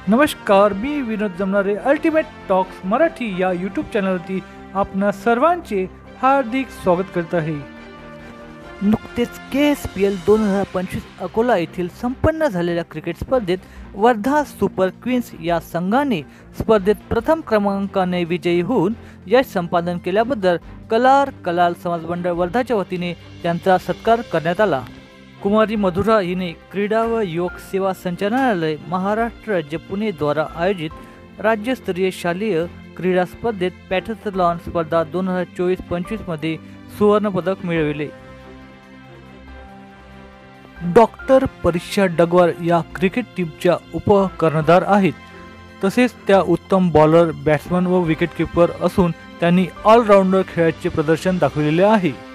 नमस्कार, मी विनोद जमनारे ultimate talks Marathi या YouTube चॅनलवरती आपणा सर्वांचे हार्दिक स्वागत करत आहे। नुकतेच KSPL 2025 अकोला येथील संपन्न झालेल्या क्रिकेट स्पर्धेत वर्धा सुपर क्वीन्स या संघाने स्पर्धेत प्रथम क्रमांकाने विजयी होऊन यश संपादन केल्याबद्दल कलाल समाज मंडळ वर्धाच्या वतीने त्यांचा सत्कार करण्यात आला। कुमारी मधुरा हिने क्रीडा व युवक सेवा संचालनालय महाराष्ट्र राज्य पुणे द्वारा आयोजित राज्यस्तरीय शालेय क्रीडा स्पर्धेत पॅथलॉन स्पर्धा 2024-25 मध्ये सुवर्ण पदक मिळविले। डॉक्टर परीक्षा डगवार या क्रिकेट टीमच्या उपकर्णधार आहेत। तसेच त्या उत्तम बॉलर, बॅट्समन व विकेटकीपर असून त्यांनी ऑलराऊंडर खेळाचे प्रदर्शन दाखविलेले आहे।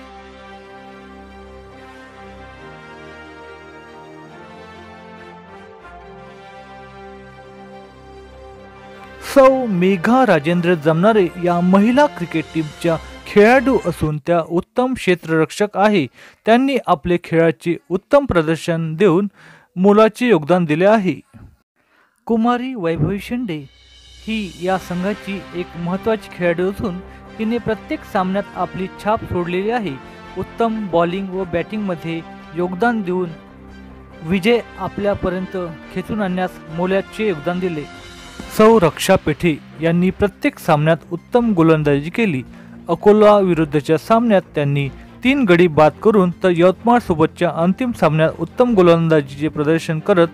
सौ मेघा राजेंद्र जमनारे या महिला क्रिकेट टीमच्या खेळाडू असून त्या उत्तम क्षेत्ररक्षक आहे। त्यांनी आपले खेळाचे उत्तम प्रदर्शन देऊन मोलाचे योगदान दिले आहे। कुमारी वैभवी शेंडे ही या संघाची एक महत्त्वाची खेळाडू असून तिने प्रत्येक सामन्यात आपली छाप सोडलेली आहे। उत्तम बॉलिंग व बॅटिंगमध्ये योगदान देऊन विजय आपल्यापर्यंत खेचून आणण्यास मोलाचे योगदान दिले। सौ रक्षा पेठे यांनी प्रत्येक सामन्यात उत्तम गोलंदाजी केली। अकोला विरुद्धच्या सामन्यात त्यांनी 3 गडी बाद करून तर यवतमाळ सोबतच्या अंतिम सामन्यात उत्तम गोलंदाजीचे प्रदर्शन करत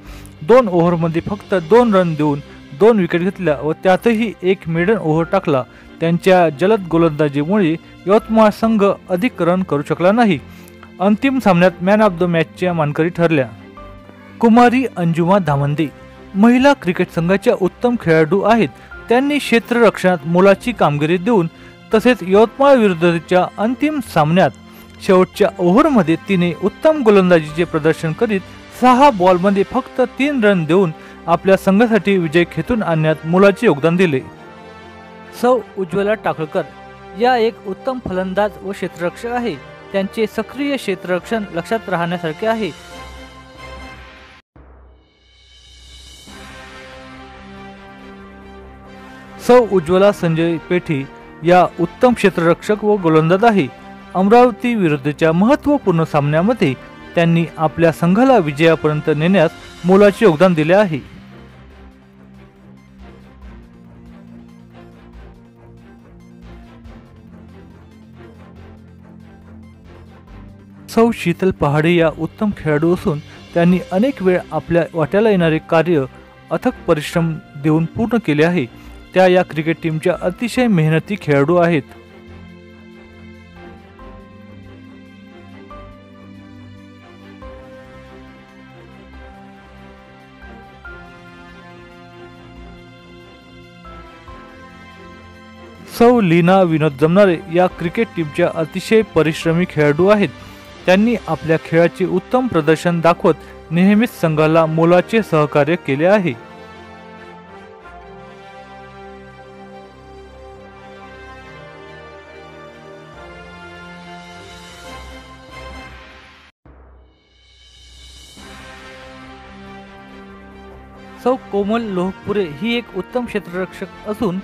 2 ओव्हरमध्ये फक्त 2 रन देऊन 2 विकेट घेतल्या व त्यातही एक मेडन ओव्हर टाकला। त्यांच्या जलद गोलंदाजीमुळे यवतमाळ संघ अधिक रन करू शकला नाही। अंतिम सामन्यात मॅन ऑफ द मॅचच्या मानकरी ठरल्या। कुमारी अंजुमा धामंदे महिला क्रिकेट संघाच्या उत्तम खेळाडू आहेत। त्यांनी क्षेत्ररक्षणात मोलाची कामगिरी देऊन तसेच यवतमाळ विरुद्धच्या अंतिम सामन्यात शेवटच्या ओव्हरमध्ये तिने उत्तम गोलंदाजीचे प्रदर्शन करीत 6 बॉलमध्ये फक्त 3 रन देऊन आपल्या संघासाठी विजय खेचून आणण्यात मोलाचे योगदान दिले। सौ उज्ज्वला टाकळकर या एक उत्तम फलंदाज व क्षेत्ररक्षक आहे। त्यांचे सक्रिय क्षेत्ररक्षण लक्षात राहण्यासारखे आहे। सौ उज्ज्वला संजय पेठी या उत्तम क्षेत्ररक्षक व गोलंदाज आहे। अमरावती विरुद्धच्या महत्त्वपूर्ण सामन्यामध्ये त्यांनी आपल्या संघाला विजयापर्यंत नेण्यास मोलाचे योगदान दिले आहे। सौ शीतल पहाडे या उत्तम खेळाडू असून त्यांनी अनेक वेळ आपल्या वाट्याला येणारे कार्य अथक परिश्रम देऊन पूर्ण केले आहे। त्या या क्रिकेट टीमच्या अतिशय मेहनती खेळाडू आहेत। सौ लीना विनोद जमनारे या क्रिकेट टीमच्या अतिशय परिश्रमी खेळाडू आहेत। त्यांनी आपल्या खेळाचे उत्तम प्रदर्शन दाखवत नेहमीच संघाला मोलाचे सहकार्य केले आहे। सौ कोमल लोहपुरे ही एक उत्तम क्षेत्ररक्षक असून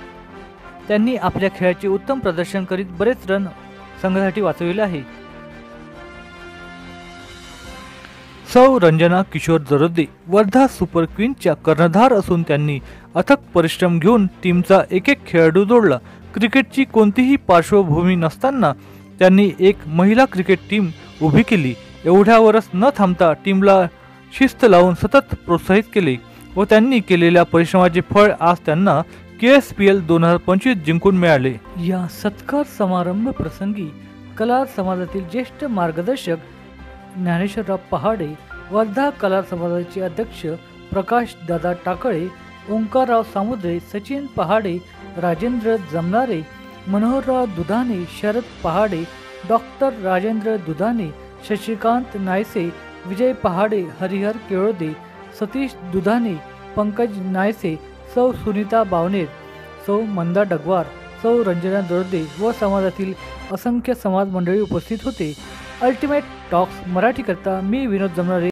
त्यांनी आपल्या खेळाचे उत्तम प्रदर्शन करीत बरेच रन संघासाठी वाचविले आहे। सौ रंजना किशोर जरोदे वर्धा सुपर क्वीन्सच्या कर्णधार असून त्यांनी अथक परिश्रम घेऊन टीमचा एक खेळाडू जोडला। क्रिकेटची कोणतीही पार्श्वभूमी नसताना त्यांनी एक महिला क्रिकेट टीम उभी केली। एवढ्यावरच न थांबता टीमला शिस्त लावून सतत प्रोत्साहित केले व त्यांनी केलेल्या परिश्रमाचे फळ आज त्यांना KSPL 2025 जिंकून मिळाले। या सत्कार समारंभ प्रसंगी कलार समाजातील ज्येष्ठ मार्गदर्शक ज्ञानेश्वरराव पहाडे, वर्धा कलार समाजाचे अध्यक्ष प्रकाश दादा टाकळे, ओंकारराव सामुद्रे, सचिन पहाडे, राजेंद्र जमनारे, मनोहरराव दुधाने, शरद पहाडे, डॉक्टर राजेंद्र दुधाने, शशिकांत नायसे, विजय पहाडे, हरिहर केळोदे, सतीश दुधाने, पंकज नायसे, सौ सुनीता बावनेर, सौ मंदा डगवार, सौ रंजना दरोदे व समाजातील असंख्य समाज मंडळी उपस्थित होते। अल्टिमेट टॉक्स मराठी करता मी विनोद जमनारे।